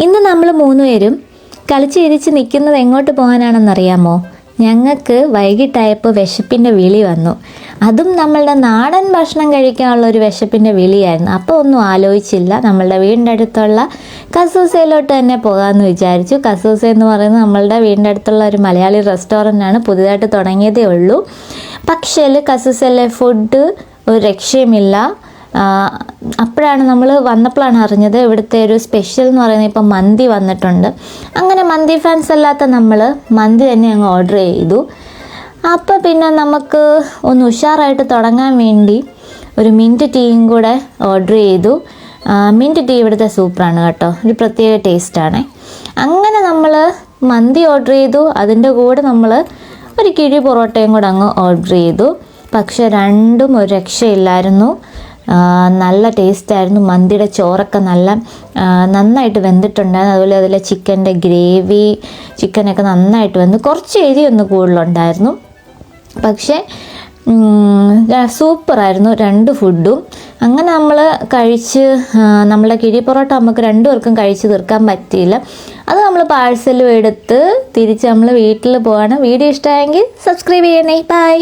ഇന്ന് നമ്മൾ മൂന്നുപേരും കളിച്ചിരിച്ച് നിൽക്കുന്നത് എങ്ങോട്ട് പോകാനാണെന്നറിയാമോ? ഞങ്ങൾക്ക് വൈകിട്ടായപ്പോൾ വിശപ്പിൻ്റെ വിളി വന്നു. അതും നമ്മളുടെ നാടൻ ഭക്ഷണം കഴിക്കാനുള്ള ഒരു വിശപ്പിൻ്റെ വിളിയായിരുന്നു. അപ്പോൾ ഒന്നും ആലോചിച്ചില്ല, നമ്മളുടെ വീടിൻ്റെ അടുത്തുള്ള കസൂസയിലോട്ട് തന്നെ പോകാമെന്ന് വിചാരിച്ചു. കസൂസ എന്ന് പറയുന്നത് നമ്മളുടെ വീടിൻ്റെ അടുത്തുള്ള ഒരു മലയാളി റെസ്റ്റോറൻ്റാണ്, പുതിയതായിട്ട് തുടങ്ങിയതേ ഉള്ളൂ. പക്ഷേ കസൂസയിലെ ഫുഡ് ഒരു രക്ഷയുമില്ല. അപ്പോഴാണ് നമ്മൾ വന്നപ്പോഴാണ് അറിഞ്ഞത് ഇവിടുത്തെ ഒരു സ്പെഷ്യൽ എന്ന് പറയുന്നത് ഇപ്പം മന്തി വന്നിട്ടുണ്ട്. അങ്ങനെ മന്തി ഫാൻസ് അല്ലാത്ത നമ്മൾ മന്തി തന്നെ അങ്ങ് ഓർഡർ ചെയ്തു. അപ്പോൾ പിന്നെ നമുക്ക് ഒന്ന് ഉഷാറായിട്ട് തുടങ്ങാൻ വേണ്ടി ഒരു മിൻറ്റ് ടീയും കൂടെ ഓർഡർ ചെയ്തു. മിൻറ്റ് ടീ ഇവിടുത്തെ സൂപ്പറാണ് കേട്ടോ, ഒരു പ്രത്യേക ടേസ്റ്റാണ്. അങ്ങനെ നമ്മൾ മന്തി ഓർഡർ ചെയ്തു, അതിൻ്റെ കൂടെ നമ്മൾ ഒരു കിഴി പൊറോട്ടയും കൂടെ അങ്ങ് ഓർഡർ ചെയ്തു. പക്ഷെ രണ്ടും ഒരു രക്ഷയില്ലായിരുന്നു. നല്ല ടേസ്റ്റായിരുന്നു. മന്തിയുടെ ചോറൊക്കെ നന്നായിട്ട് വെന്തിട്ടുണ്ടായിരുന്നു. അതുപോലെ അതിലെ ചിക്കൻ്റെ ഗ്രേവി, ചിക്കനൊക്കെ നന്നായിട്ട് വെന്ത്, കുറച്ച് എരി ഒന്ന് കൂടുതലുണ്ടായിരുന്നു. പക്ഷേ സൂപ്പറായിരുന്നു രണ്ട് ഫുഡും. അങ്ങനെ നമ്മൾ കഴിച്ച്, നമ്മളെ കിഴി പൊറോട്ട നമുക്ക് രണ്ടുപേർക്കും കഴിച്ച് തീർക്കാൻ പറ്റിയില്ല. അത് നമ്മൾ പാഴ്സലും എടുത്ത് തിരിച്ച് നമ്മൾ വീട്ടിൽ പോവാണ്. വീഡിയോ ഇഷ്ടമായെങ്കിൽ സബ്സ്ക്രൈബ് ചെയ്യണേ. ബൈ.